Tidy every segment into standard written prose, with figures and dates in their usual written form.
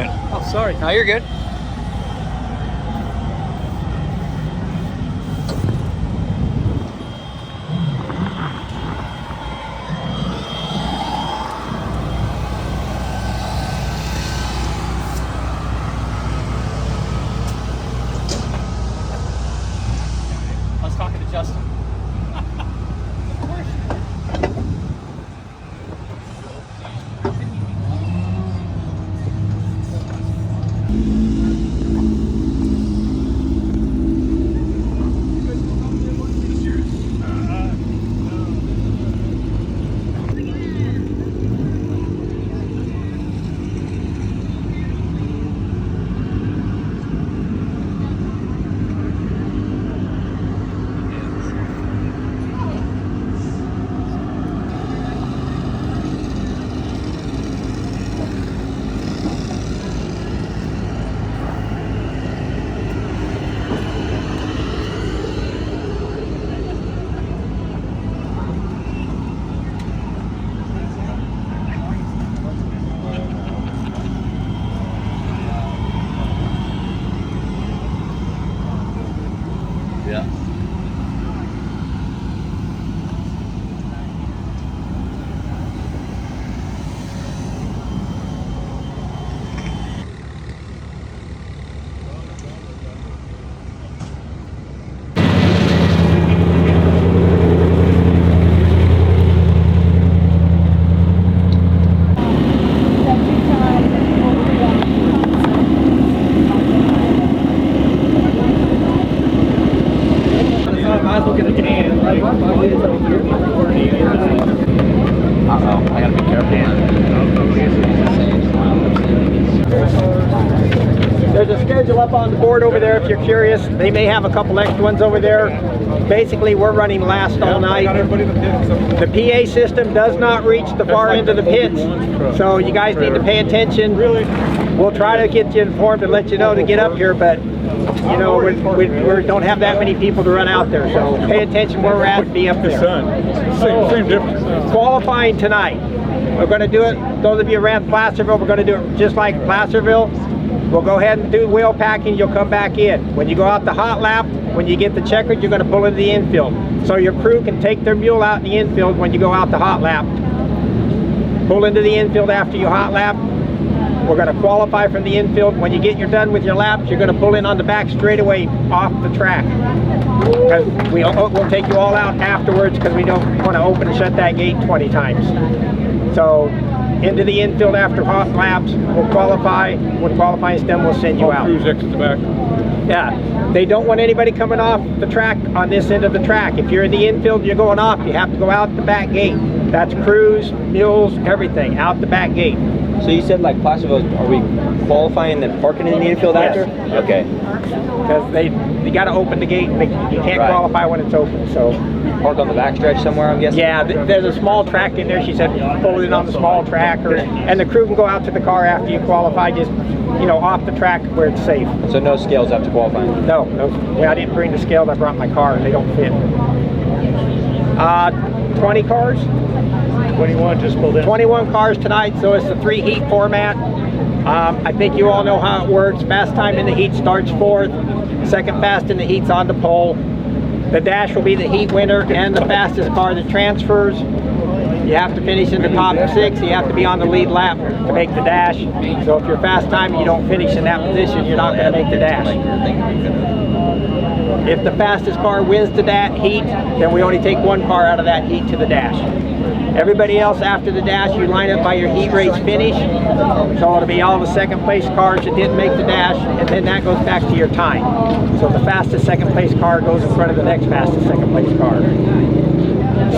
doing? Oh, sorry. No, you're good. I was talking to Justin. Yeah. Uh-oh, I gotta be careful. There's a schedule up on the board over there if you're curious. They may have a couple extra ones over there. Basically, we're running last all night. The PA system does not reach the far end of the pits, so you guys need to pay attention. We'll try to get you informed and let you know to get up here, but you know, we don't have that many people to run out there, so pay attention where we're at and be up there. Same difference. Qualifying tonight. We're going to do it, those of you who ran Placerville, we're going to do it just like Placerville. We'll go ahead and do wheel packing, you'll come back in. When you go out the hot lap, when you get the checkered, you're going to pull into the infield. So your crew can take their mule out in the infield when you go out the hot lap. Pull into the infield after you hot lap. We're going to qualify from the infield. When you're done with your laps, you're going to pull in on the back straightaway off the track. Because we'll take you all out afterwards because we don't want to open and shut that gate 20 times. So into the infield after hot laps, we'll qualify. When qualifying's done, we'll send you out. Crews exit the back. Yeah, they don't want anybody coming off the track on this end of the track. If you're in the infield, you're going off, you have to go out the back gate. That's crews, mules, everything, out the back gate. So you said like Placerville, are we qualifying and parking in the infield after? Okay. Because they got to open the gate. You can't qualify when it's open. So Park on the backstretch somewhere, I'm guessing? yeah, there's a small track in there. She said pull in on the small track, and the crew can go out to the car after you qualify, just off the track where it's safe. So no scales after qualifying? No. Yeah, I didn't bring the scales. I brought my car, and they don't fit. 20 cars. 21 just pulled in. 21 cars tonight, so it's a 3 heat format. I think you all know how it works. Fast time in the heat starts fourth. Second fast in the heat's on the pole. The dash will be the heat winner and the fastest car that transfers. You have to finish in the top 6. You have to be on the lead lap to make the dash. So if you're fast time and you don't finish in that position, you're not going to make the dash. If the fastest car wins the heat, then we only take one car out of that heat to the dash. Everybody else after the dash, you line up by your heat race finish. So it'll be all the second place cars that didn't make the dash, and then that goes back to your time. So the fastest second place car goes in front of the next fastest second place car.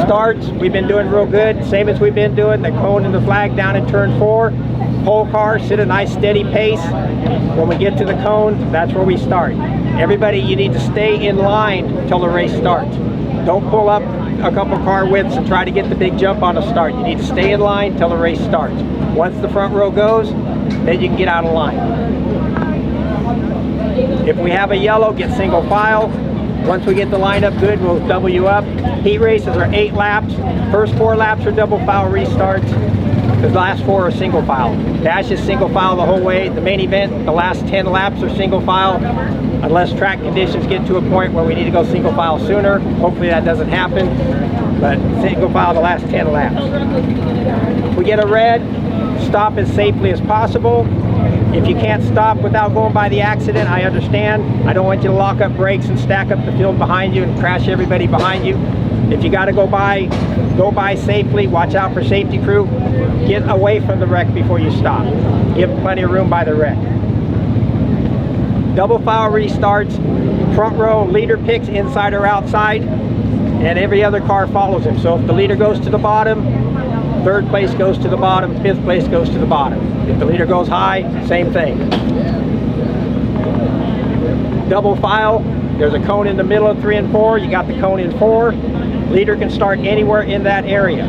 Starts, we've been doing real good, same as we've been doing. The cone and the flag down in turn 4. Pole car, sit a nice steady pace. When we get to the cone, that's where we start. Everybody, you need to stay in line until the race starts. Don't pull up a couple car widths and try to get the big jump on the start. You need to stay in line till the race starts. Once the front row goes, then you can get out of line. If we have a yellow, get single file. Once we get the line up good, we'll double you up. Heat races are 8 laps. First 4 laps are double file restarts. The last 4 are single file. Dash is single file the whole way. The main event, the last 10 laps are single file, unless track conditions get to a point where we need to go single file sooner. Hopefully that doesn't happen, but single file the last 10 laps. If we get a red, stop as safely as possible. If you can't stop without going by the accident, I understand. I don't want you to lock up brakes and stack up the field behind you and crash everybody behind you. If you got to go by safely. Watch out for safety crew. Get away from the wreck before you stop. Give plenty of room by the wreck. Double file restarts. Front row leader picks inside or outside, and every other car follows him. So if the leader goes to the bottom, third place goes to the bottom, fifth place goes to the bottom. If the leader goes high, same thing. Double file, there's a cone in the middle of 3 and 4. You got the cone in 4. Leader can start anywhere in that area.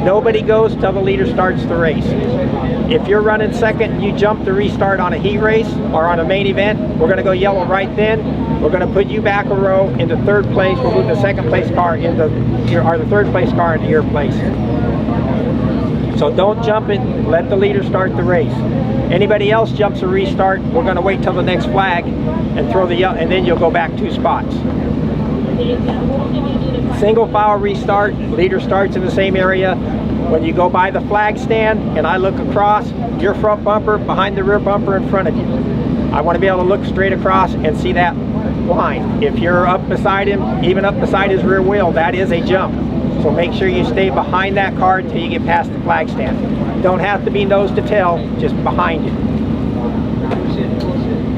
Nobody goes till the leader starts the race. If you're running second, you jump to restart on a heat race or on a main event, we're going to go yellow right then. We're going to put you back a row into third place. We'll move the second place car into the third place car into your place. So don't jump it, let the leader start the race. Anybody else jumps a restart, we're going to wait till the next flag and throw the yellow, and then you'll go back 2 spots. Single file restart, leader starts in the same area. When you go by the flag stand and I look across, your front bumper behind the rear bumper in front of you. I want to be able to look straight across and see that line. If you're up beside him, even up beside his rear wheel, that is a jump. So make sure you stay behind that car until you get past the flag stand. Don't have to be nose to tail, just behind you.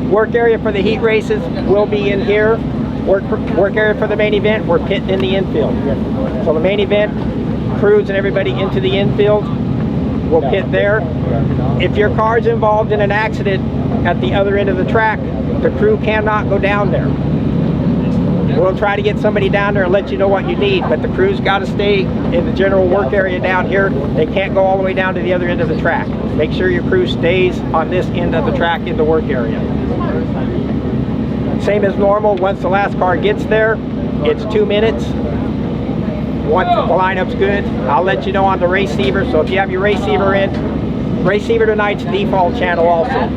Work area for the heat races will be in here. Work area for the main event, we're pitting in the infield. So the main event, crews and everybody into the infield, we'll pit there. If your car's involved in an accident at the other end of the track, the crew cannot go down there. We'll try to get somebody down there and let you know what you need, but the crew's got to stay in the general work area down here. They can't go all the way down to the other end of the track. Make sure your crew stays on this end of the track in the work area. Same as normal, once the last car gets there, it's 2 minutes. Once the lineup's good, I'll let you know on the receiver. So if you have your receiver in, receiver tonight's default channel also.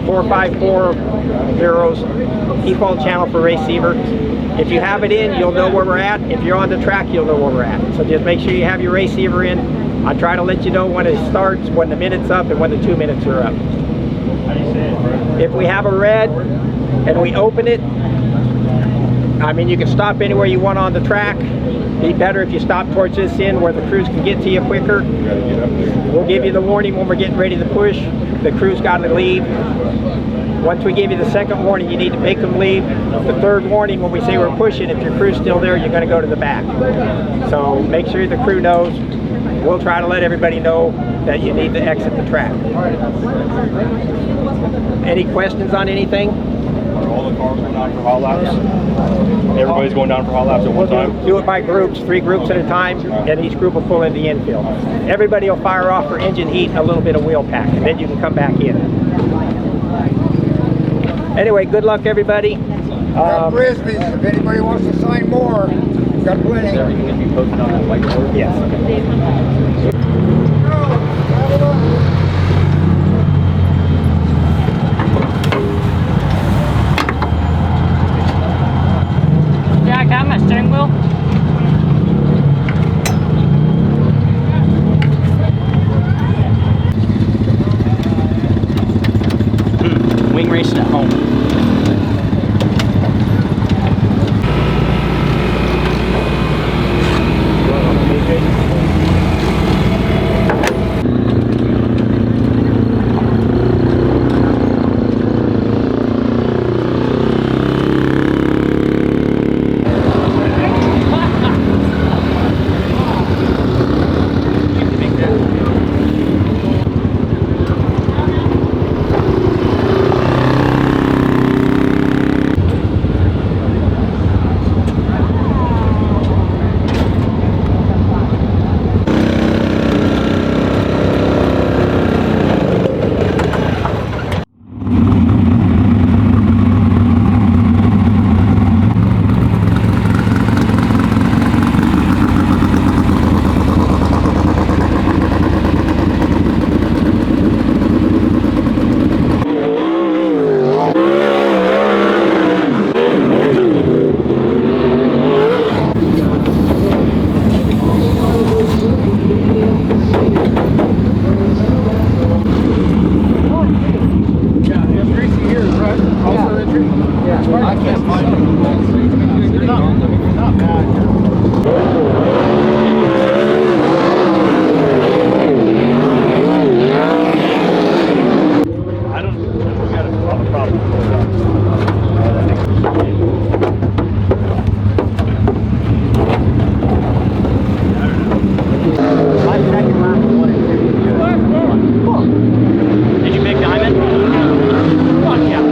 4540's default channel for receiver. If you have it in, you'll know where we're at. If you're on the track, you'll know where we're at. So just make sure you have your receiver in. I try to let you know when it starts, when the minute's up, and when the 2 minutes are up. If we have a red and we open it, I mean, you can stop anywhere you want on the track. Be better if you stop towards this end where the crews can get to you quicker. We'll give you the warning when we're getting ready to push. The crew's got to leave. Once we give you the second warning, you need to make them leave. The third warning, when we say we're pushing, if your crew's still there, you're going to go to the back. So make sure the crew knows. We'll try to let everybody know that you need to exit the track. Any questions on anything? Are all the cars going down for hot laps? Everybody's going down for hot laps at one time? Do it by groups, 3 groups at a time, and each group will pull in the infield. Everybody will fire off for engine heat, a little bit of wheel pack, and then you can come back in. Anyway, good luck, everybody. Got Frisbees, if anybody wants to sign more, got plenty. Is that going to be posted on that whiteboard? Yes. Yeah, I got my steering wheel. Wing racing at home. My second lap was 1 and 2. Did you pick Diamond? Fuck yeah.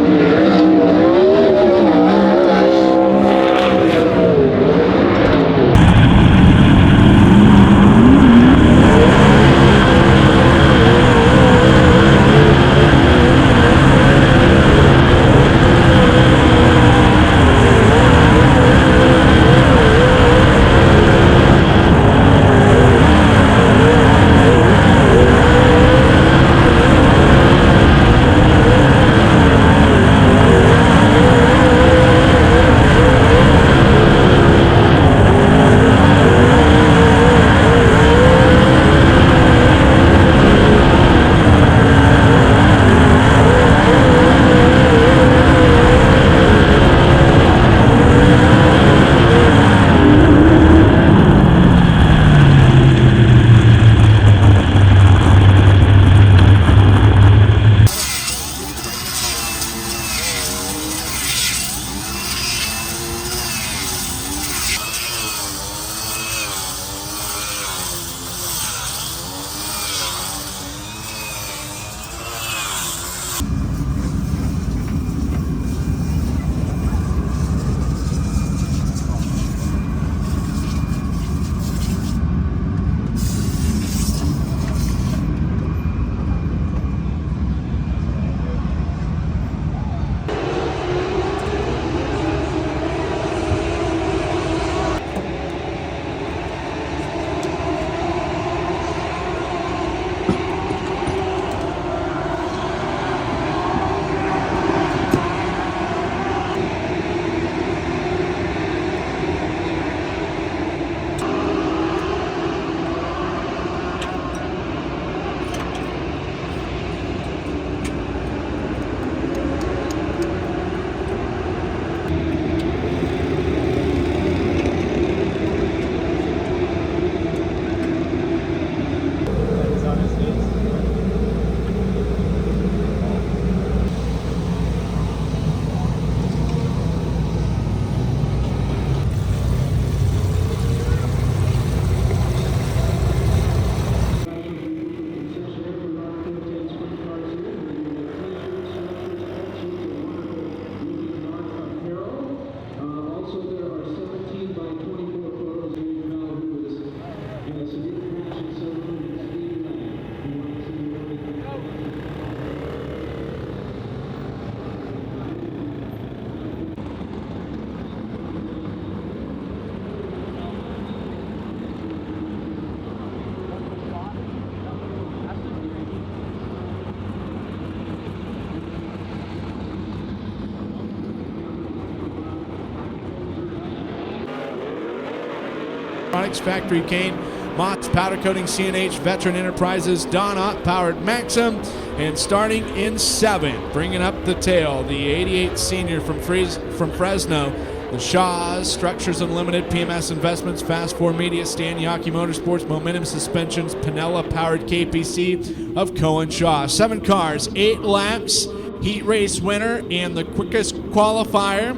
Factory Cane, Mott's Powder Coating CNH, Veteran Enterprises, Don Ott Powered Maxim, and starting in 7th, bringing up the tail, the 88 senior from Fresno, the Shaw's, Structures Unlimited, PMS Investments, Fast 4 Media, Stan Yaki Motorsports, Momentum Suspensions, Pinella Powered KPC of Cohen Shaw. 7 cars, 8 laps, heat race winner, and the quickest qualifier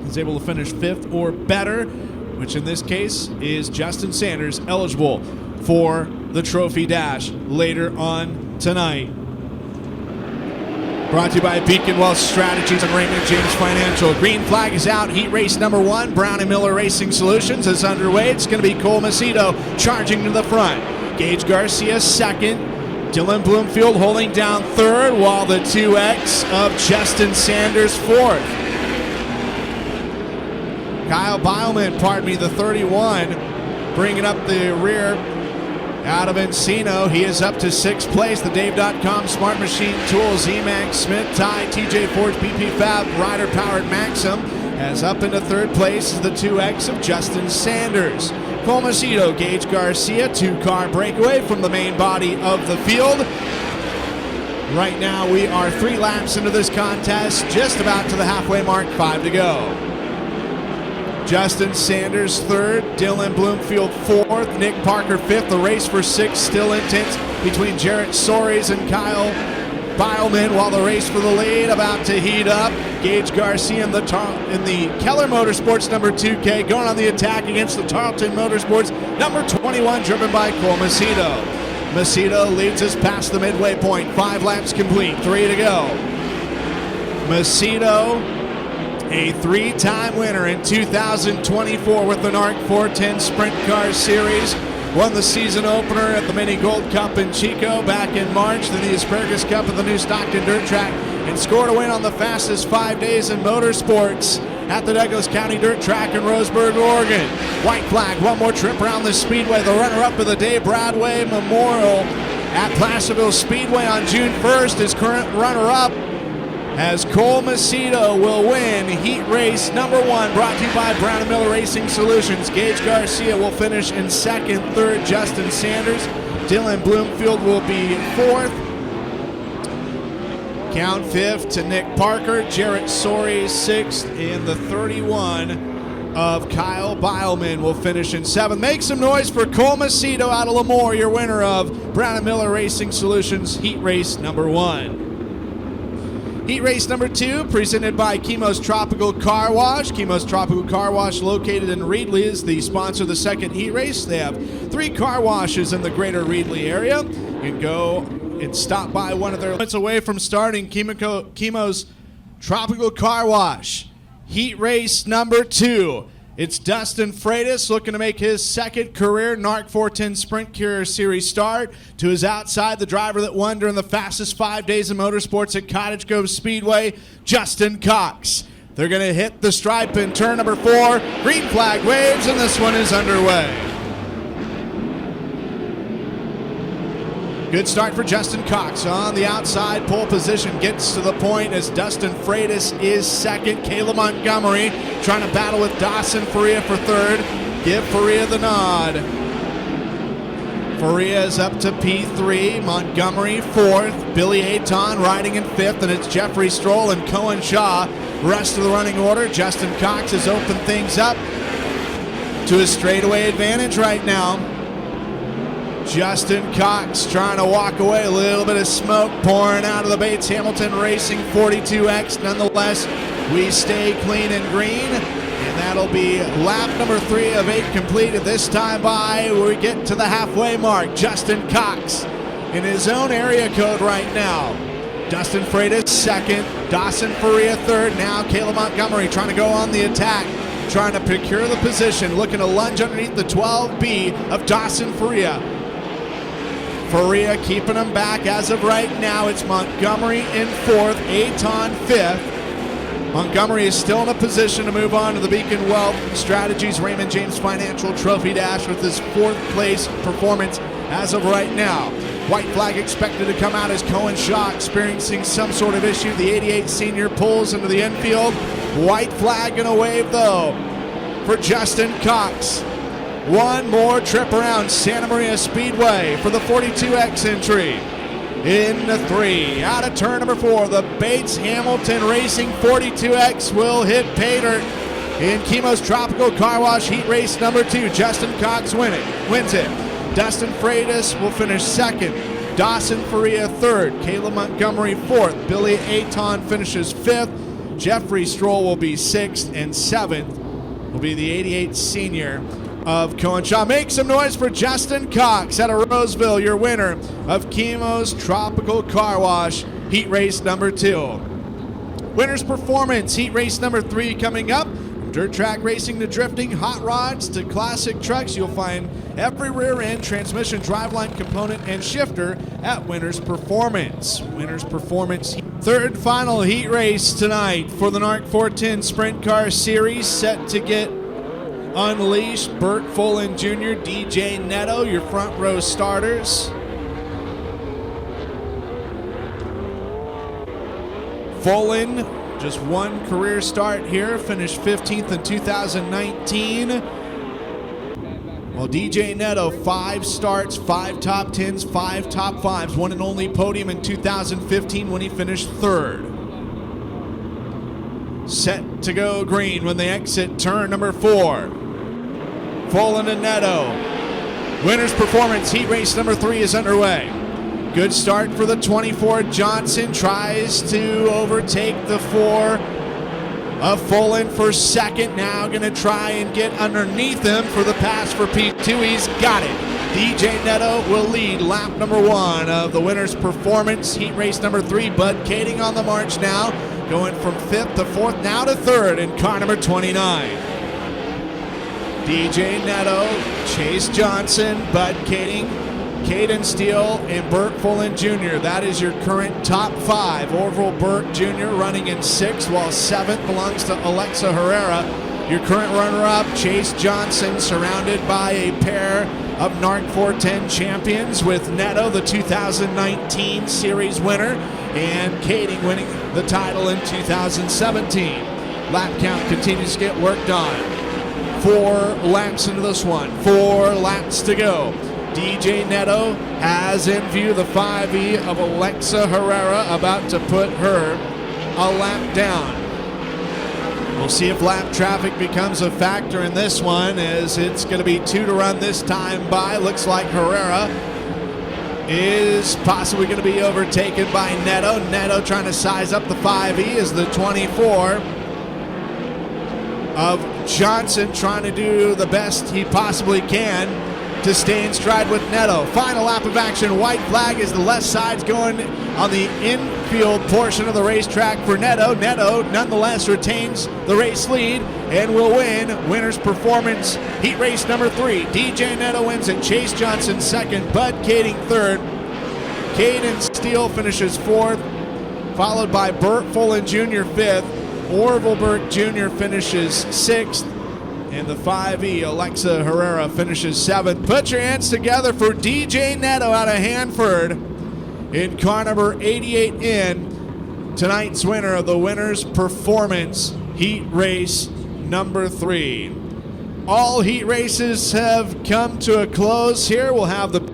is able to finish 5th or better, which in this case is Justin Sanders, eligible for the Trophy Dash later on tonight. Brought to you by Beacon Wealth Strategies and Raymond James Financial. Green flag is out. Heat race number 1, Brown and Miller Racing Solutions is underway. It's going to be Cole Macedo charging to the front. Gage Garcia second. Dylan Bloomfield holding down third, while the 2X of Justin Sanders fourth. Kyle Beilman, the 31, bringing up the rear out of Encino. He is up to 6th place. The Dave.com Smart Machine Tools, Emax Smith, Ty, TJ Ford's BP Fab, Rider Powered Maxim, as up into 3rd place is the 2X of Justin Sanders. Cole Macedo, Gage Garcia, 2-car breakaway from the main body of the field. Right now we are 3 laps into this contest, just about to the halfway mark, 5 to go. Justin Sanders 3rd, Dylan Bloomfield 4th, Nick Parker 5th. The race for 6th still intense between Jarrett Soares and Kyle Beilman, while the race for the lead about to heat up. Gage Garcia in the Keller Motorsports number 2K going on the attack against the Tarleton Motorsports number 21, driven by Cole Macedo. Macedo leads us past the midway point. 5 laps complete, 3 to go. Macedo, a 3-time winner in 2024 with the NARC 410 Sprint Car Series. Won the season opener at the Mini Gold Cup in Chico back in March, then the Asparagus Cup at the New Stockton Dirt Track, and scored a win on the fastest 5 days in motorsports at the Douglas County Dirt Track in Roseburg, Oregon. White flag, one more trip around the Speedway. The runner-up of the day, Bradway Memorial at Placerville Speedway on June 1st. His current runner-up, as Cole Macedo will win heat race number 1, brought to you by Brown & Miller Racing Solutions. Gage Garcia will finish in 2nd, 3rd, Justin Sanders. Dylan Bloomfield will be 4th. Count 5th to Nick Parker. Jarrett Sorey 6th, and the 31 of Kyle Beilman will finish in 7th. Make some noise for Cole Macedo out of Lemoore, your winner of Brown & Miller Racing Solutions heat race number 1. Heat race number 2, presented by Chemo's Tropical Car Wash. Chemo's Tropical Car Wash, located in Reedley, is the sponsor of the second heat race. They have 3 car washes in the greater Reedley area. You can go and stop by one of their minutes away from starting Chemo's Tropical Car Wash. Heat race number 2. It's Dustin Freitas looking to make his 2nd career NARC 410 Sprint Car Series start. To his outside, the driver that won during the fastest 5 days in motorsports at Cottage Grove Speedway, Justin Cox. They're going to hit the stripe in turn number 4. Green flag waves, and this one is underway. Good start for Justin Cox on the outside. Pole position gets to the point as Dustin Freitas is 2nd. Caleb Montgomery trying to battle with Dawson Faria for 3rd. Give Faria the nod. Faria is up to P3. Montgomery 4th. Billy Aton riding in 5th, and it's Jeffrey Stroll and Cohen Shaw. Rest of the running order. Justin Cox has opened things up to a straightaway advantage right now. Justin Cox trying to walk away. A little bit of smoke pouring out of the Bates Hamilton Racing 42X. Nonetheless, we stay clean and green. And that'll be lap number 3 of 8 completed. This time by, we get to the halfway mark. Justin Cox in his own area code right now. Dustin Freitas 2nd. Dawson Faria 3rd. Now Caleb Montgomery trying to go on the attack, trying to procure the position, looking to lunge underneath the 12B of Dawson Faria. Faria keeping him back as of right now. It's Montgomery in 4th, Aton 5th. Montgomery is still in a position to move on to the Beacon Wealth Strategies Raymond James Financial Trophy Dash with his 4th place performance as of right now. White flag expected to come out as Cohen Shaw experiencing some sort of issue. The 88 senior pulls into the infield. White flag gonna wave though for Justin Cox. One more trip around Santa Maria Speedway for the 42X entry. In the 3, out of turn number 4, the Bates Hamilton Racing 42X will hit pay dirt in Chemo's Tropical Car Wash heat race number 2. Justin Cox wins it. Dustin Freitas will finish 2nd. Dawson Faria 3rd. Caleb Montgomery 4th. Billy Aton finishes 5th. Jeffrey Stroll will be 6th, and 7th will be the 88 senior of Cohen Shaw. Make some noise for Justin Cox out of Roseville, your winner of Chemo's Tropical Car Wash heat race number 2. Winner's performance, heat race number 3 coming up. From dirt track racing to drifting, hot rods to classic trucks, you'll find every rear end, transmission, driveline component, and shifter at Winner's Performance. Winner's Performance, 3rd final heat race tonight for the NARC 410 Sprint Car Series, set to get unleashed. Burt Fullen Jr., DJ Netto, your front row starters. Fullen, just one career start here, finished 15th in 2019. Well, DJ Netto, 5 starts, 5 top 10s, 5 top 5s, one and only podium in 2015 when he finished 3rd. Set to go green when they exit turn number 4. Fullen and Netto. Winner's Performance heat race number 3 is underway. Good start for the 24. Johnson tries to overtake the 4 of Fullen for second. Now going to try and get underneath him for the pass for P2. He's got it. DJ Neto will lead lap number 1 of the winner's performance. Heat race number 3. Bud Kading on the march now, going from 5th to 4th, now to 3rd in car number 29. DJ Neto, Chase Johnson, Bud Kading, Caden Steele, and Burt Fullen Jr. That is your current top 5. Orville Burt Jr. running in 6th, while 7th belongs to Alexa Herrera. Your current runner-up, Chase Johnson, surrounded by a pair of NARC 410 champions, with Neto, the 2019 series winner, and Kading winning the title in 2017. Lap count continues to get worked on. 4 laps into this one, 4 laps to go. DJ Neto has in view the 5E of Alexa Herrera, about to put her a lap down. We'll see if lap traffic becomes a factor in this one, as it's going to be 2 to run this time by. Looks like Herrera is possibly going to be overtaken by Neto. Neto trying to size up the 5E as the 24 of Johnson trying to do the best he possibly can to stay in stride with Neto. Final lap of action. White flag as the left side's going on the infield portion of the racetrack for Neto. Neto nonetheless retains the race lead and will win winner's performance heat race number 3. DJ Neto wins it. Chase Johnson second. Bud Kading third. Caden Steele finishes 4th, followed by Burt Fullen Jr. 5th. Orville Burt Jr. finishes 6th. And the 5E, Alexa Herrera, finishes 7th. Put your hands together for DJ Neto out of Hanford in car number 88 in tonight's winner of the winner's performance heat race number 3. All heat races have come to a close here. We'll have the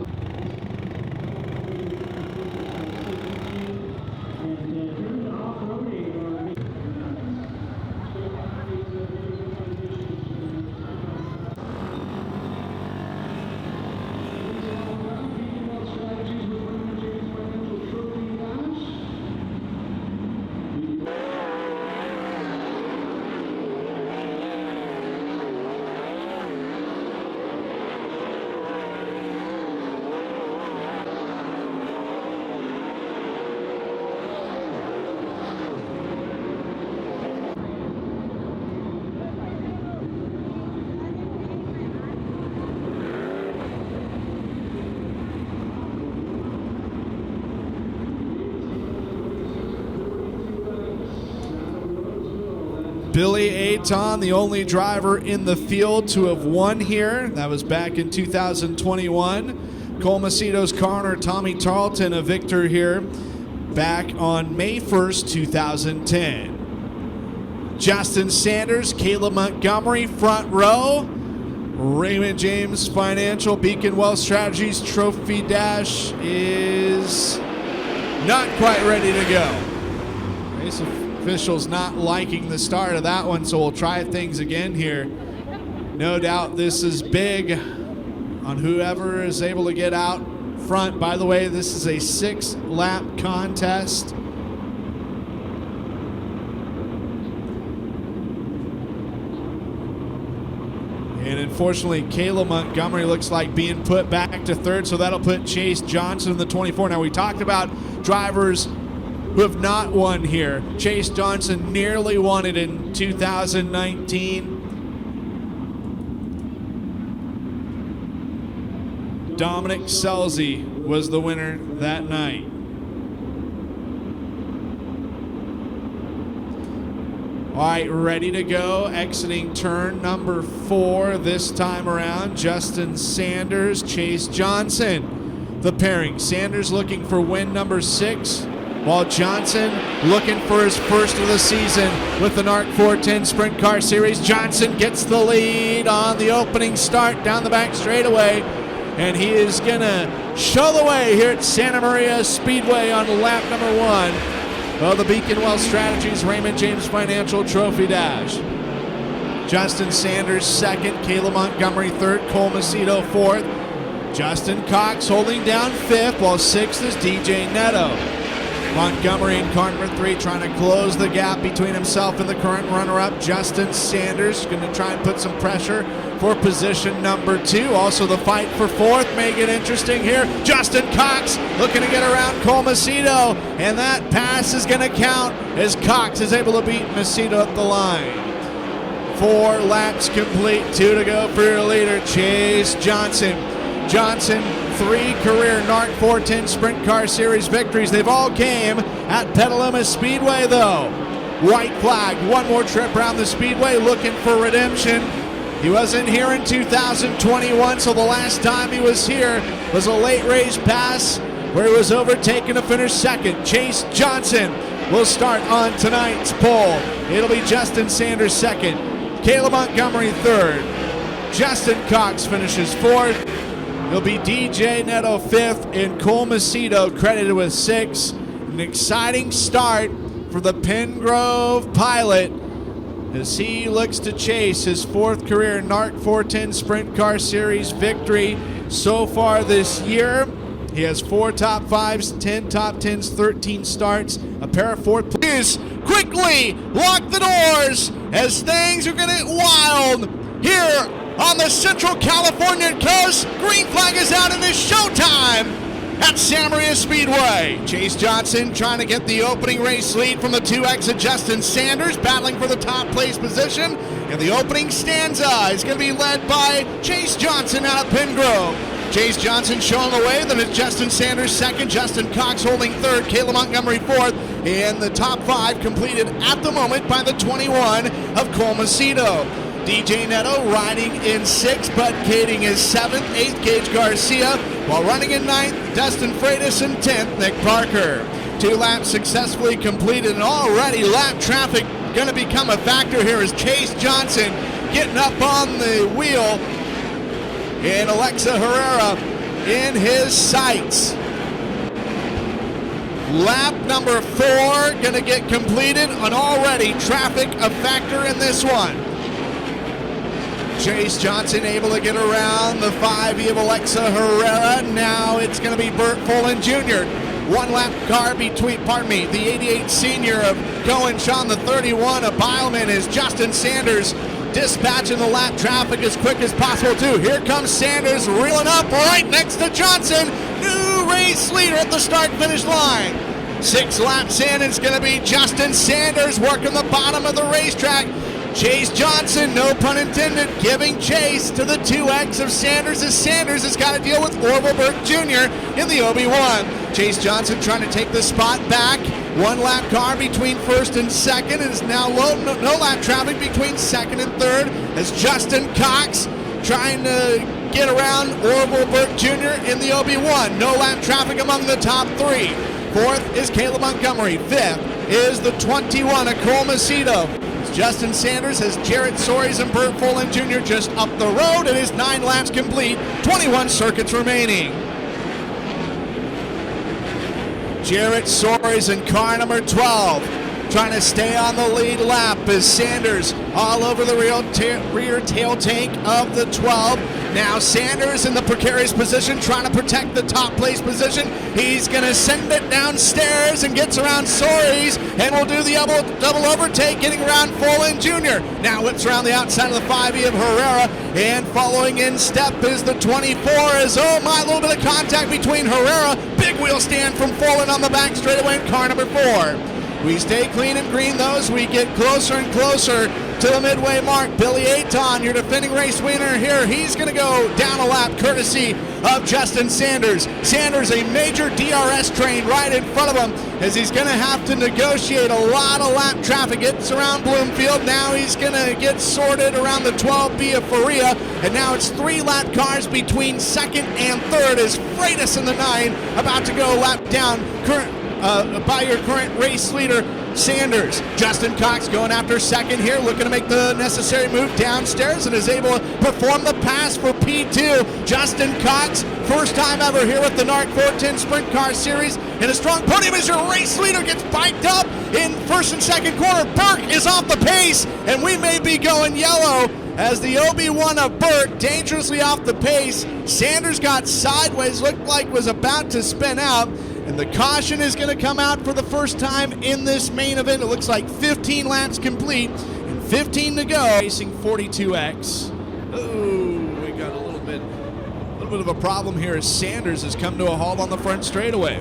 Billy Aton, the only driver in the field to have won here. That was back in 2021. Cole Macedo's car, Tommy Tarleton, a victor here back on May 1st, 2010. Justin Sanders, Caleb Montgomery, front row. Raymond James Financial Beacon Wealth Strategies Trophy Dash is not quite ready to go. Race officials not liking the start of that one, so we'll try things again here. No doubt this is big on whoever is able to get out front. By the way, this is a 6-lap contest. And unfortunately, Caleb Montgomery looks like being put back to 3rd, so that'll put Chase Johnson in the 24. Now, we talked about drivers who have not won here. Chase Johnson nearly won it in 2019. Dominic Selzy was the winner that night. All right, ready to go. Exiting turn number 4 this time around. Justin Sanders, Chase Johnson. The pairing. Sanders looking for win number 6. While Johnson looking for his first of the season with the NARC 410 Sprint Car Series. Johnson gets the lead on the opening start down the back straightaway, and he is going to show the way here at Santa Maria Speedway on lap number 1 of the Beacon Wealth Strategies Raymond James Financial Trophy Dash. Justin Sanders 2nd, Caleb Montgomery 3rd, Cole Macedo 4th. Justin Cox holding down 5th, while 6th is DJ Neto. Montgomery in car number 3 trying to close the gap between himself and the current runner-up, Justin Sanders. Going to try and put some pressure for position number 2. Also the fight for 4th, make it interesting here. Justin Cox looking to get around Cole Macedo, and that pass is going to count as Cox is able to beat Macedo at the line. 4 laps complete, 2 to go for your leader, Chase Johnson. Johnson, 3 career NARC 410 Sprint Car Series victories. They've all came at Petaluma Speedway, though. White flag, 1 more trip around the Speedway, looking for redemption. He wasn't here in 2021, so the last time he was here was a late race pass where he was overtaken to finish 2nd. Chase Johnson will start on tonight's pole. It'll be Justin Sanders 2nd, Caleb Montgomery 3rd. Justin Cox finishes 4th. It'll be DJ Neto 5th and Cole Macedo credited with 6. An exciting start for the Pengrove pilot as he looks to chase his 4th career NARC 410 Sprint Car Series victory so far this year. He has 4 top 5s, 10 top 10s, 13 starts, a pair of 4th places. Quickly lock the doors as things are going to get wild here on the Central California coast. Green flag is out and it's showtime at Santa Maria Speedway. Chase Johnson trying to get the opening race lead from the 2X of Justin Sanders, battling for the top place position. And the opening stanza is going to be led by Chase Johnson out of Pengrove. Chase Johnson showing the way, then it's Justin Sanders 2nd, Justin Cox holding 3rd, Caleb Montgomery 4th, and the top 5 completed at the moment by the 21 of Cole Macedo. DJ Neto riding in 6th, Bud Kading is 7th, 8th Gage Garcia, while running in 9th, Dustin Freitas in 10th, Nick Parker. 2 laps successfully completed, and already lap traffic going to become a factor here as Chase Johnson getting up on the wheel, and Alexa Herrera in his sights. Lap number 4 going to get completed, and already traffic a factor in this one. Chase Johnson able to get around the 5E of Alexa Herrera. Now it's going to be Burt Folan Jr. 1 lap car between, the 88 senior of Cohen Sean, the 31 of Bileman is Justin Sanders dispatching the lap traffic as quick as possible too. Here comes Sanders reeling up right next to Johnson. New race leader at the start-finish line. 6 laps in, it's going to be Justin Sanders working the bottom of the racetrack. Chase Johnson, no pun intended, giving chase to the 2X of Sanders as Sanders has got to deal with Orville Burke Jr. in the OB1. Chase Johnson trying to take the spot back. 1 lap car between 1st and 2nd. It is now no lap traffic between 2nd and 3rd as Justin Cox trying to get around Orville Burke Jr. in the OB1. No lap traffic among the top 3. 4th is Caleb Montgomery. 5th is the 21 of Cole Macedo. Justin Sanders has Jarrett Soares and Burt Folan Jr. just up the road. It is 9 laps complete, 21 circuits remaining. Jarrett Soares in car number 12 trying to stay on the lead lap as Sanders all over the rear tail tank of the 12. Now Sanders in the precarious position trying to protect the top place position. He's going to send it downstairs and gets around Soares and will do the double overtake getting around Folan Jr. Now whips around the outside of the 5E of Herrera, and following in step is the 24 as, oh my, a little bit of contact between Herrera. Big wheel stand from Folan on the back straightaway in car number 4. We stay clean and green though as we get closer and closer to the midway mark. Billy Aton, your defending race winner here. He's going to go down a lap courtesy of Justin Sanders. Sanders, a major DRS train right in front of him as he's going to have to negotiate a lot of lap traffic. Gets around Bloomfield. Now he's going to get sorted around the 12B of Faria. And now it's 3 lap cars between 2nd and 3rd as Freitas in the 9 about to go lap down by your current race leader, Sanders. Justin Cox going after 2nd here, looking to make the necessary move downstairs and is able to perform the pass for P2. Justin Cox, first time ever here with the NARC 410 Sprint Car Series, and a strong podium as your race leader gets biked up in 1st and 2nd corner. Burke is off the pace, and we may be going yellow as the OB1 of Burt dangerously off the pace. Sanders got sideways, looked like was about to spin out, and the caution is going to come out for the first time in this main event. It looks like 15 laps complete and 15 to go. Racing 42X. Oh, we got a little bit of a problem here as Sanders has come to a halt on the front straightaway.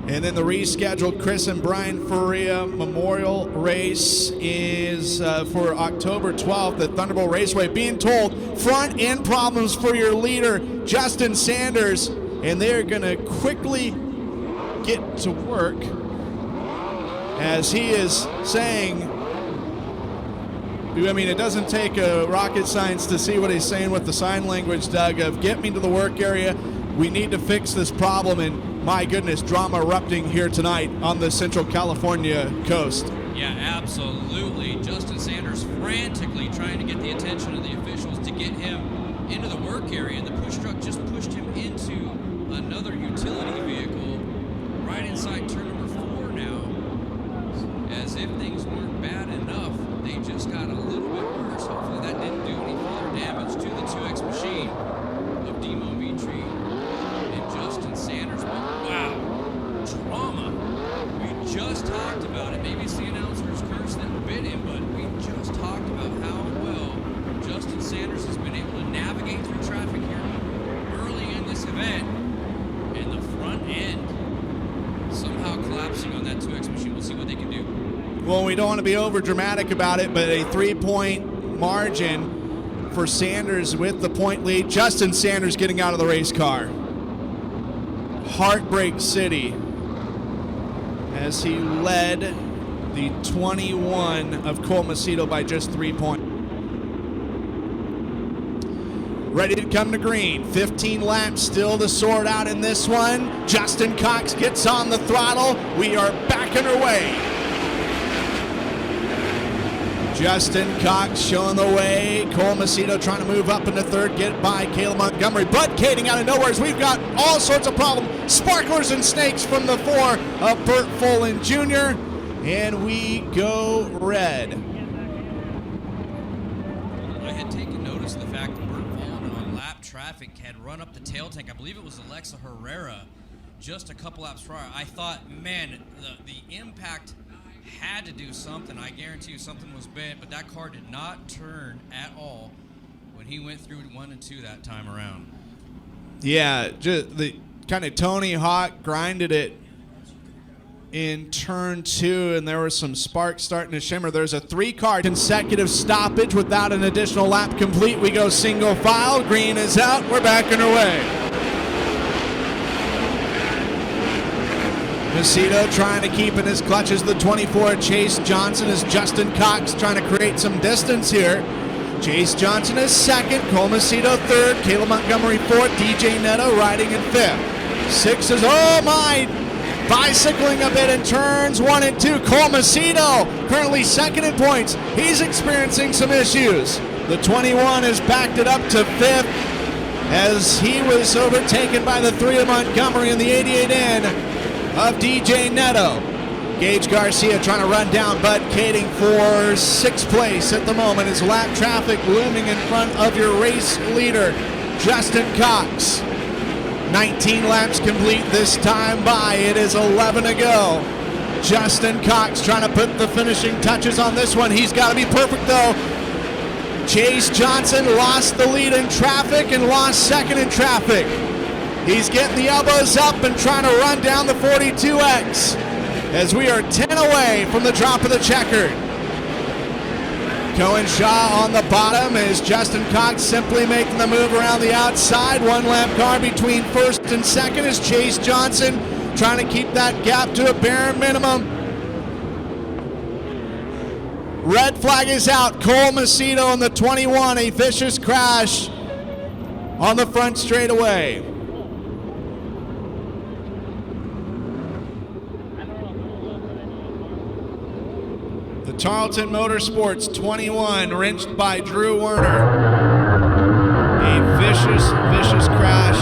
And then the rescheduled Chris and Brian Faria Memorial Race is for October 12th at Thunderbolt Raceway. Being told front end problems for your leader, Justin Sanders, and they're going to quickly get to work as he is saying, I mean, it doesn't take a rocket science to see what he's saying with the sign language, Doug, of get me to the work area. We need to fix this problem, and my goodness, drama erupting here tonight on the Central California coast. Yeah, absolutely. Justin Sanders frantically trying to get the attention of the officials to get him into the work area, and the push truck just pushed him into another utility vehicle right inside turn number 4 now. As if things weren't bad enough, they just got a little bit worse. Hopefully that didn't do any further damage to the 2X machine of Demo Mitri and Justin Sanders. But wow, trauma. We just talked about it. Maybe it's the announcer's curse that bit him, but we just talked about how well Justin Sanders has been able to navigate through traffic here early in this event. And the front end somehow collapsing on that 2X machine. We'll see what they can do. Well, we don't want to be over dramatic about it, but a 3-point margin for Sanders with the point lead. Justin Sanders getting out of the race car. Heartbreak City as he led the 21 of Cole Macedo by just 3 points. Ready to come to green. 15 laps still to sort out in this one. Justin Cox gets on the throttle. We are back underway. Justin Cox showing the way. Cole Macedo trying to move up into third, get by Caleb Montgomery. Bud Kading out of nowhere as we've got all sorts of problems. Sparklers and snakes from the 4 of Burt Folan Jr. And we go red. I had taken notice of the fact that Burt Folan on lap traffic had run up the tail tank. I believe it was Alexa Herrera just a couple laps prior. I thought, man, the impact had to do something. I guarantee you something was bent, but that car did not turn at all when he went through 1 and 2 that time around. Yeah, just the kind of Tony Hawk grinded it in turn 2, and there were some sparks starting to shimmer. There's a 3-car consecutive stoppage without an additional lap complete. We go single file. Green is out. We're back underway. Macedo trying to keep in his clutches the 24 Chase Johnson as Justin Cox trying to create some distance here. Chase Johnson is second, Cole Macedo third, Caleb Montgomery fourth, DJ Neto riding in fifth. 6 is, oh my, bicycling a bit in turns 1 and 2. Cole Macedo currently second in points. He's experiencing some issues. The 21 has backed it up to fifth as he was overtaken by the 3 of Montgomery in the 88N of DJ Neto. Gage Garcia trying to run down Bud Kading for 6th place at the moment as lap traffic looming in front of your race leader, Justin Cox. 19 laps complete this time by. It is 11 to go. Justin Cox trying to put the finishing touches on this one. He's got to be perfect though. Chase Johnson lost the lead in traffic and lost second in traffic. He's getting the elbows up and trying to run down the 42X as we are 10 away from the drop of the checkered. Cohen Shaw on the bottom as Justin Cox simply making the move around the outside. 1 lap car between first and second as Chase Johnson trying to keep that gap to a bare minimum. Red flag is out. Cole Macedo in the 21, a vicious crash on the front straightaway. The Tarleton Motorsports 21, wrenched by Drew Werner. A vicious, vicious crash.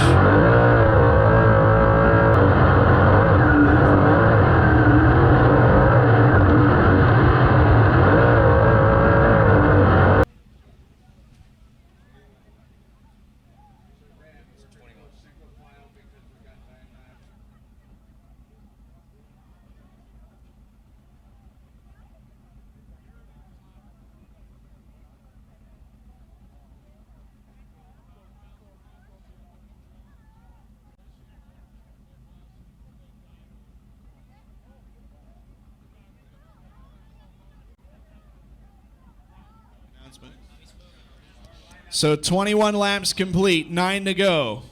So 21 laps complete, 9 to go.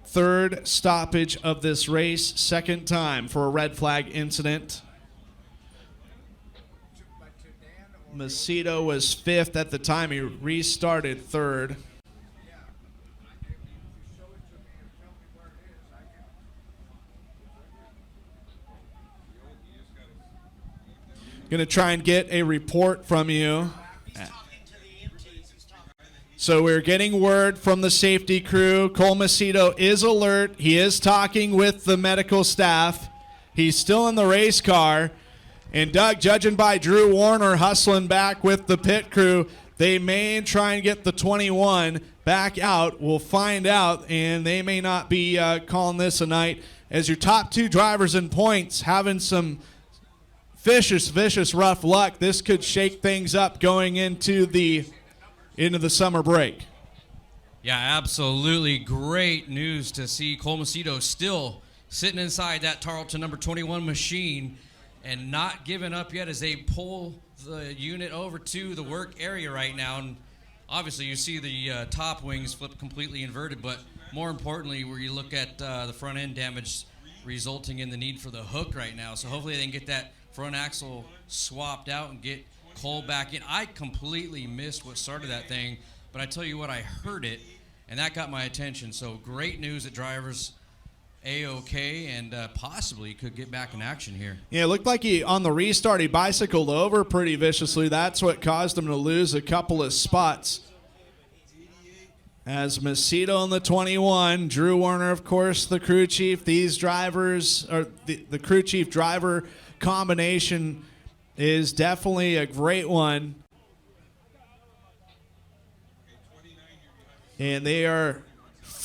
Third stoppage of this race, second time for a red flag incident. Macedo was 5th at the time. He restarted 3rd. Going to try and get a report from you. So we're getting word from the safety crew. Cole Macedo is alert. He is talking with the medical staff. He's still in the race car. And Doug, judging by Drew Warner hustling back with the pit crew, they may try and get the 21 back out. We'll find out, and they may not be calling this a night. As your top 2 drivers in points having some vicious rough luck, this could shake things up going into the summer break. Yeah, absolutely great news to see Cole Macedo still sitting inside that Tarleton number 21 machine and not giving up yet as they pull the unit over to the work area right now. And obviously you see the top wings flip completely inverted, but more importantly, where you look at the front end damage resulting in the need for the hook right now. So hopefully they can get that front axle swapped out and get Cole back in. I completely missed what started that thing, but I tell you what, I heard it, and that got my attention. So great news that drivers A-OK and possibly could get back in action here. Yeah, it looked like on the restart, he bicycled over pretty viciously. That's what caused him to lose a couple of spots. As Macedo in the 21, Drew Warner, of course, the crew chief. These drivers, or the crew chief driver combination is definitely a great one. And they are,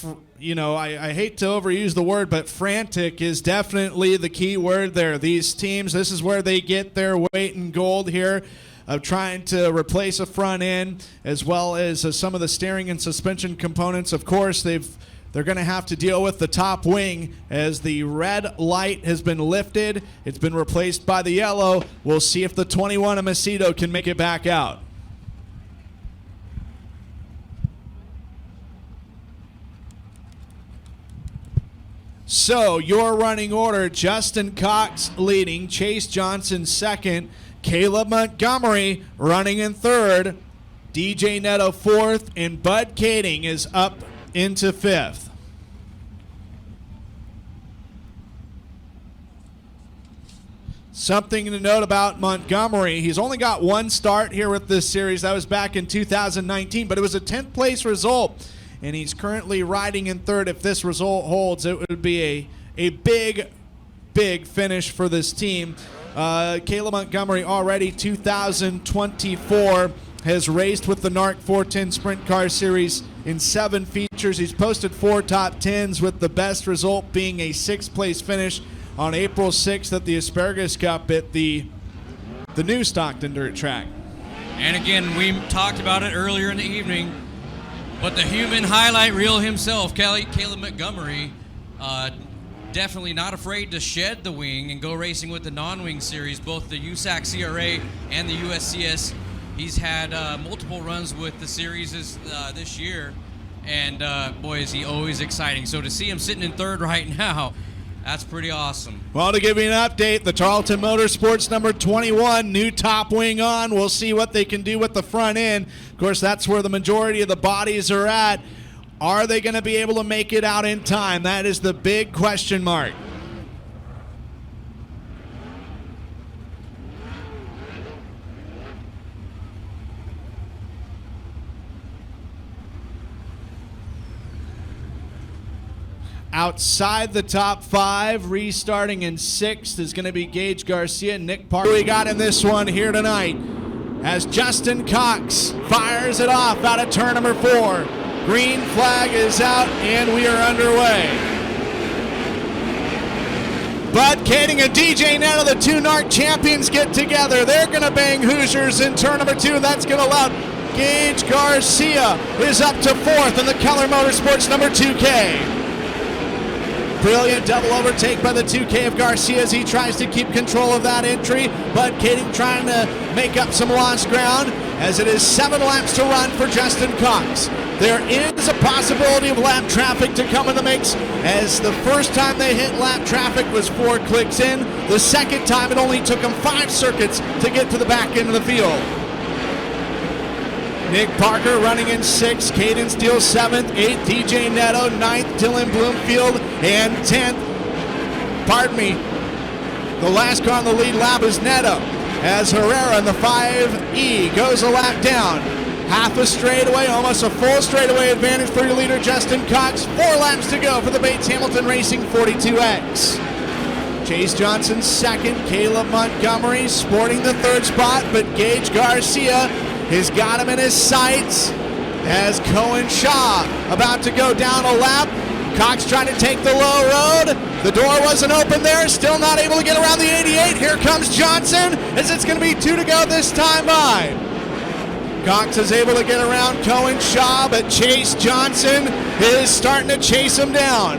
I hate to overuse the word, but frantic is definitely the key word there. These teams, this is where they get their weight in gold here of trying to replace a front end as well as some of the steering and suspension components. Of course, they're going to have to deal with the top wing as the red light has been lifted. It's been replaced by the yellow. We'll see if the 21 of Macedo can make it back out. So your running order, Justin Cox leading, Chase Johnson second, Caleb Montgomery running in third, DJ Netto fourth, and Bud Kading is up into fifth. Something to note about Montgomery, he's only got one start here with this series. That was back in 2019, but it was a 10th place result, and he's currently riding in third. If this result holds, it would be a big finish for this team. Caleb Montgomery already 2024 has raced with the NARC 410 Sprint Car Series in 7 features. He's posted 4 top 10s, with the best result being a 6th place finish on April 6th at the Asparagus Cup at the new Stockton Dirt Track. And again, we talked about it earlier in the evening, but the human highlight reel himself, Caleb Montgomery, definitely not afraid to shed the wing and go racing with the non-wing series, both the USAC CRA and the USCS. He's had multiple runs with the series this year, and boy, is he always exciting. So to see him sitting in third right now, that's pretty awesome. Well, to give you an update, the Tarleton Motorsports number 21, new top wing on. We'll see what they can do with the front end. Of course, that's where the majority of the bodies are at. Are they going to be able to make it out in time? That is the big question mark. Outside the top 5, restarting in 6th is going to be Gage Garcia and Nick Parker. We got in this one here tonight as Justin Cox fires it off out of turn number 4. Green flag is out, and we are underway. Bud Kading and DJ Netto, the 2 NARC champions, get together. They're going to bang Hoosiers in turn number 2, and that's going to allow Gage Garcia is up to 4th in the Keller Motorsports number 2K. Brilliant double overtake by the 2K of Garcia as he tries to keep control of that entry. Bud Kading trying to make up some lost ground as it is 7 laps to run for Justin Cox. There is a possibility of lap traffic to come in the mix, as the first time they hit lap traffic was 4 clicks in. The second time it only took them 5 circuits to get to the back end of the field. Nick Parker running in 6th, Caden Steele 7th, 8th, DJ Netto 9th, Dylan Bloomfield, and 10th. Pardon me, the last car on the lead lap is Netto, as Herrera in the 5E goes a lap down. Half a straightaway, almost a full straightaway advantage for your leader, Justin Cox. 4 laps to go for the Bates Hamilton Racing 42X. Chase Johnson 2nd, Caleb Montgomery sporting the 3rd spot, but Gage Garcia has got him in his sights as Cohen Shaw about to go down a lap. Cox trying to take the low road. The door wasn't open there, still not able to get around the 88. Here comes Johnson, as it's going to be 2 to go this time by. Cox is able to get around Cohen Shaw, but Chase Johnson is starting to chase him down.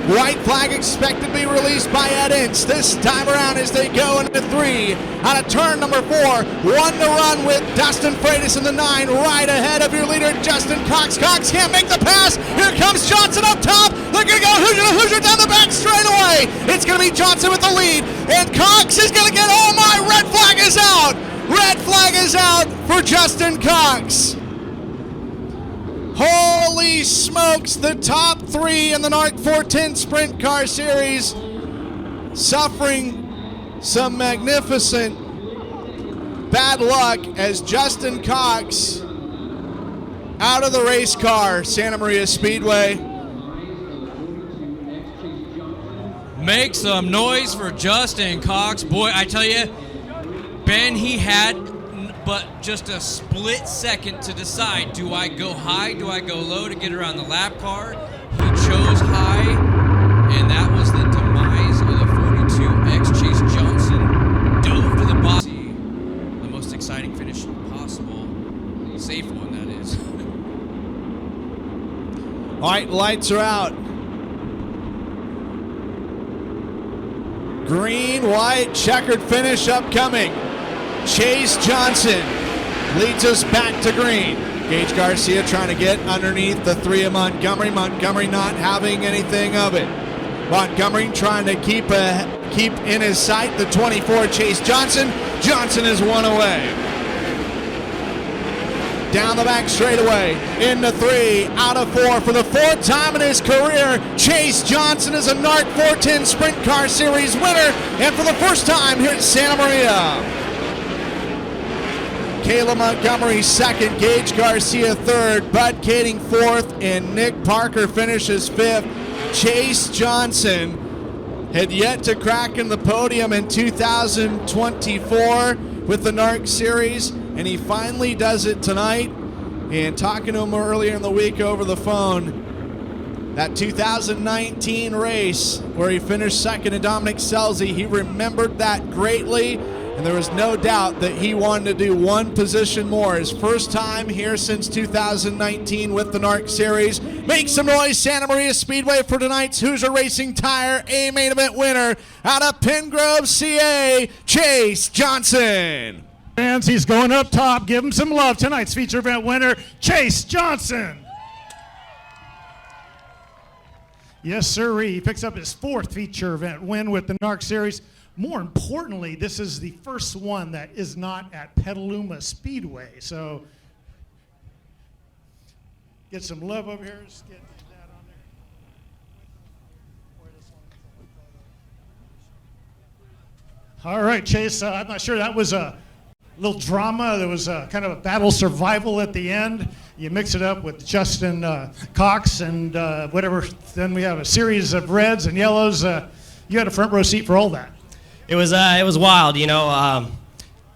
White flag expected to be released by Ed Ince this time around as they go into 3 out of turn number 4. 1 to run with Dustin Freitas in the 9, right ahead of your leader, Justin Cox. Cox can't make the pass. Here comes Johnson up top. They're going to go Hoosier to Hoosier down the back straightaway. It's going to be Johnson with the lead, and Cox is going to get, oh my, red flag is out. Red flag is out for Justin Cox. Holy smokes, the top 3 in the NARC 410 Sprint Car Series suffering some magnificent bad luck as Justin Cox out of the race car, Santa Maria Speedway. Make some noise for Justin Cox. Boy, I tell you, Ben, he had but just a split second to decide, do I go high, do I go low to get around the lap car? He chose high, and that was the demise of the 42X. Chase Johnson dove to the bottom. The most exciting finish possible. Safe one, that is. All right, lights are out. Green, white, checkered finish upcoming. Chase Johnson leads us back to green. Gage Garcia trying to get underneath the 3 of Montgomery. Montgomery not having anything of it. Montgomery trying to keep in his sight the 24, Chase Johnson. Johnson is 1 away. Down the back straightaway, into 3, out of 4. For the 4th time in his career, Chase Johnson is a NARC 410 Sprint Car Series winner, and for the first time here at Santa Maria. Caleb Montgomery 2nd, Gage Garcia 3rd, Bud Kading 4th, and Nick Parker finishes 5th. Chase Johnson had yet to crack in the podium in 2024 with the NARC Series, and he finally does it tonight. And talking to him earlier in the week over the phone, that 2019 race where he finished 2nd in Dominic Scelzi, he remembered that greatly. And there was no doubt that he wanted to do 1 position more. His first time here since 2019 with the NARC Series. Make some noise, Santa Maria Speedway, for tonight's Hoosier Racing Tire A main event winner out of Pengrove, CA, Chase Johnson. Fans, he's going up top. Give him some love. Tonight's feature event winner, Chase Johnson. Yes, sir. He picks up his 4th feature event win with the NARC Series. More importantly, this is the first one that is not at Petaluma Speedway. So get some love over here. Just get that on there. All right, Chase, I'm not sure, that was a little drama. There was a kind of a battle survival at the end. You mix it up with Justin Cox and whatever. Then we have a series of reds and yellows. You had a front row seat for all that. It was wild, you know.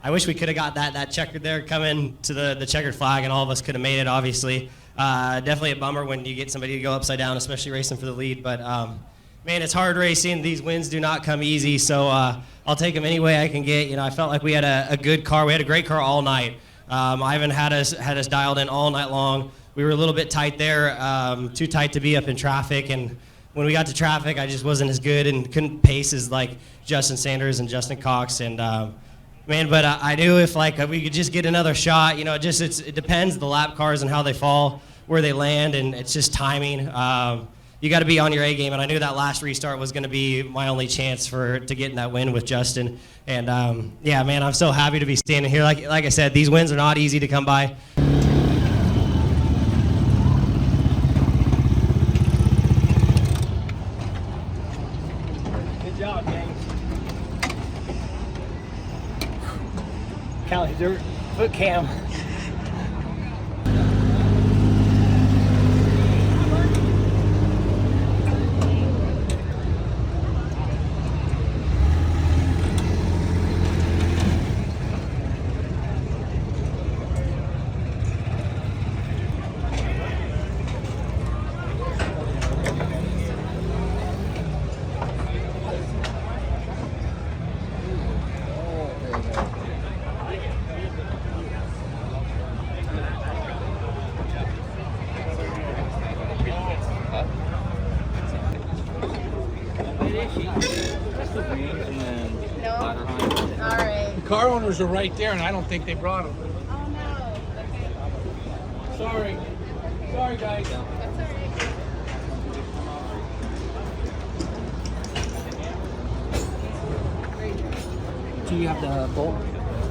I wish we could have got that checkered there coming to the checkered flag, and all of us could have made it, obviously. Definitely a bummer when you get somebody to go upside down, especially racing for the lead. But, man, it's hard racing. These wins do not come easy, so I'll take them any way I can get. You know, I felt like we had a good car. We had a great car all night. Ivan had us dialed in all night long. We were a little bit tight there, too tight to be up in traffic, and when we got to traffic, I just wasn't as good and couldn't pace as like Justin Sanders and Justin Cox. And Man, but I do if like we could just get another shot. You know, it depends the lap cars and how they fall, where they land, and it's just timing. You got to be on your A game, and I knew that last restart was going to be my only chance to get in that win with Justin. And yeah, man, I'm so happy to be standing here. Like I said, these wins are not easy to come by. Good job, gang. Cali, their foot cam. Car owners are right there, and I don't think they brought them. Oh no. Okay. Sorry. Sorry, guys. That's alright. Do you have the bolt?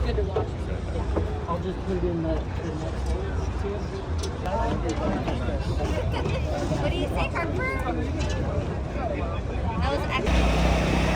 Good to watch. I'll just put it in the What do you say, Harper? That was excellent.